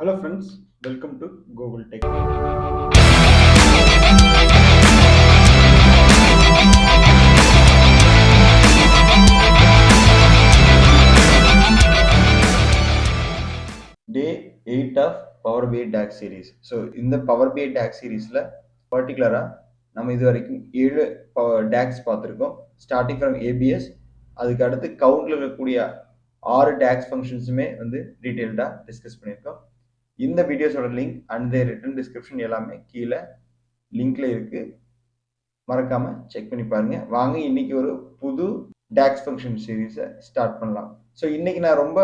Hello friends, welcome to Google Tech. Day 8 of Power BI DAX series. So இந்த power BI DAX சீரீஸில் பர்டிகுலராக நம்ம இது வரைக்கும் 7 டேக்ஸ் பார்த்துருக்கோம். ஸ்டார்டிங் ஃப்ரம் ஏபிஎஸ், அதுக்கு அடுத்து கவுண்டில் இருக்கக்கூடிய 6 டேக்ஸ் ஃபங்க்ஷன்ஸுமே வந்து டீட்டெயில்டாக டிஸ்கஸ் பண்ணியிருக்கோம். இந்த வீடியோஸோட லிங்க் அண்ட் ரிட்டன் டிஸ்கிரிப்ஷன் எல்லாமே கீழே லிங்க்ல இருக்கு, மறக்காம செக் பண்ணி பாருங்க. வாங்க இன்னைக்கு ஒரு புது டாக்ஸ் ஃபங்க்ஷன் சீரீஸை ஸ்டார்ட் பண்ணலாம். ஸோ இன்னைக்கு நான் ரொம்ப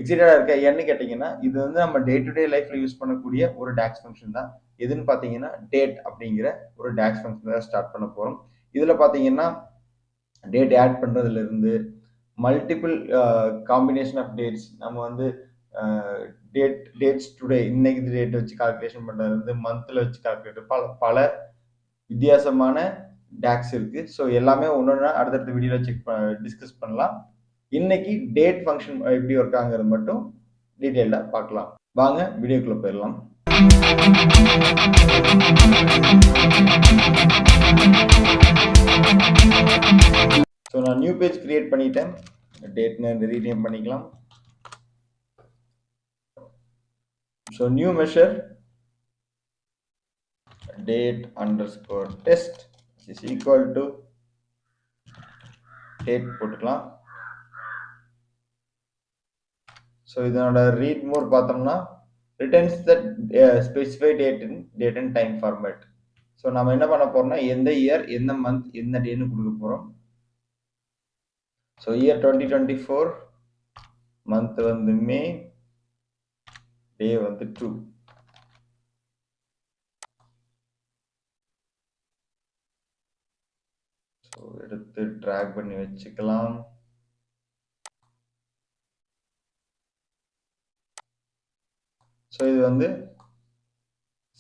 எக்ஸைட்டடாக இருக்கேன். ஏன்னு கேட்டிங்கன்னா, இது வந்து நம்ம டே டு டே லைஃப்ல யூஸ் பண்ணக்கூடிய ஒரு டாக்ஸ் ஃபங்க்ஷன் தான். எதுன்னு பார்த்தீங்கன்னா, டேட் அப்படிங்கிற ஒரு டாக்ஸ் ஃபங்க்ஷன் தான் ஸ்டார்ட் பண்ண போகிறோம். இதில் பார்த்தீங்கன்னா, டேட் ஆட் பண்ணுறதுல இருந்து மல்டிபிள் காம்பினேஷன் ஆஃப் டேட்ஸ், நம்ம வந்து டேட்ஸ் டுடே, இன்னைக்கு டேட் வச்சு கால்குலேஷன் பண்ணுறது இருந்து மந்த்ல வச்சு கால்குலேட் பல பல வித்தியாசமான டாக்ஸ் இருக்கு. ஸோ எல்லாமே ஒன்னொன்னா அடுத்தடுத்த வீடியோல டிஸ்கஸ் பண்ணலாம். இன்னைக்கு டேட் ஃபங்க்ஷன் எப்படி ஒர்க் ஆகுங்கிறது மட்டும் டீட்டெயிலா பார்க்கலாம். வாங்க வீடியோக்குள்ள போயிடலாம். ஸோ நான் நியூ பேஜ் கிரியேட் பண்ணிட்டேன். டேட்னு ரீநேம் பண்ணிக்கலாம். So new measure date underscore test is equal to date போட்டுக்கலாம். ஸோ இதனோட ரீட் மோர் பார்த்தோம்னா returns the specified date and time format. So நம்ம என்ன பண்ண போறோம்னா, எந்த இயர், எந்த மந்த், எந்த டேன்னு கொடுக்க போறோம். ஸோ இயர் 2024, மந்த் வந்து மே, டே வந்து 2. ஸோ எடுத்து ட்ராக் பண்ணி வச்சுக்கலாம். ஸோ இது வந்து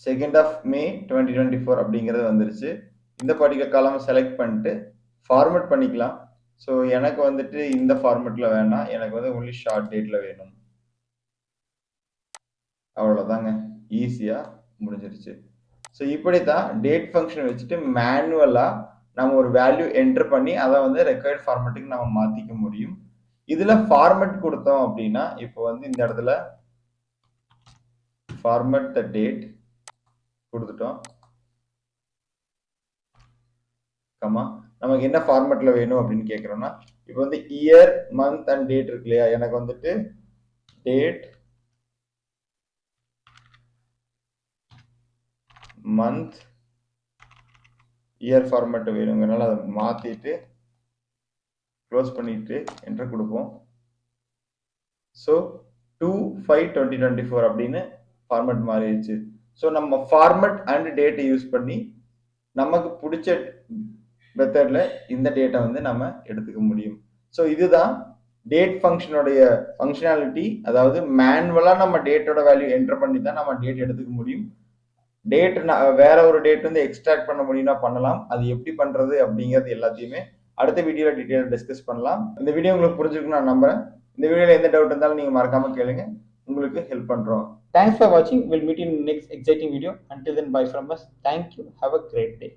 2nd of May 2024 அப்படிங்கிறது வந்துருச்சு. இந்த பர்டிகுலர் காலம் செலக்ட் பண்ணிட்டு ஃபார்மேட் பண்ணிக்கலாம். ஸோ எனக்கு வந்துட்டு இந்த ஃபார்மேட்டில் வேணாம், எனக்கு வந்து ஒன்லி ஷார்ட் டேட்டில் வேணும். அவ்வளோதாங்க, ஈஸியாக முடிஞ்சிருச்சு. ஸோ இப்படி தான் டேட் ஃபங்க்ஷன் வச்சுட்டு மேனுவலாக நம்ம ஒரு வேல்யூ என்டர் பண்ணி அதை வந்து ரெக்வயர்ட் ஃபார்மேட்டுக்கு நம்ம மாற்றிக்க முடியும். இதில் ஃபார்மேட் கொடுத்தோம் அப்படின்னா, இப்போ வந்து இந்த இடத்துல ஃபார்மேட் த டேட் கொடுத்துட்டோம். கமா நமக்கு என்ன ஃபார்மேட்ல வேணும் அப்படின்னு கேட்குறோம்னா, இப்போ வந்து இயர், மந்த் அண்ட் டேட் இருக்கு இல்லையா, எனக்கு வந்துட்டு டேட், மந்த், இயர் ஃபார்மேட் வேணுங்கிறனால அதை மாத்திட்டு க்ளோஸ் பண்ணிட்டு என்டர் கொடுப்போம். ஸோ 2/5/2024 அப்படின்னு ஃபார்மேட் மாறிடுச்சு. ஸோ நம்ம ஃபார்மேட் அண்ட் டேட்டை யூஸ் பண்ணி நமக்கு பிடிச்ச மெத்தட்ல இந்த டேட்டை வந்து நம்ம எடுத்துக்க முடியும். ஸோ இதுதான் டேட் ஃபங்க்ஷனுடைய ஃபங்க்ஷனாலிட்டி. அதாவது மேனுவலா நம்ம டேட்டோட வேல்யூ என்டர் பண்ணி தான் நம்ம டேட் எடுத்துக்க முடியும். டேட் வேற ஒரு டேட் வந்து எக்ஸ்ட்ராக்ட் பண்ண முடியும்னா பண்ணலாம். அது எப்படி பண்றது அப்படிங்கிறது எல்லாத்தையுமே அடுத்த வீடியோல டீட்டெயிலாக டிஸ்கஸ் பண்ணலாம். இந்த வீடியோ உங்களுக்கு புரிஞ்சிருக்குன்னு நான் நம்புறேன். இந்த வீடியோல எந்த டவுட் இருந்தாலும் நீங்க மறக்காம கேளுங்க, உங்களுக்கு ஹெல்ப் பண்றோம். Thanks for watching. We'll meet in next exciting video. Until then, bye from us. Thank you. Have a great day.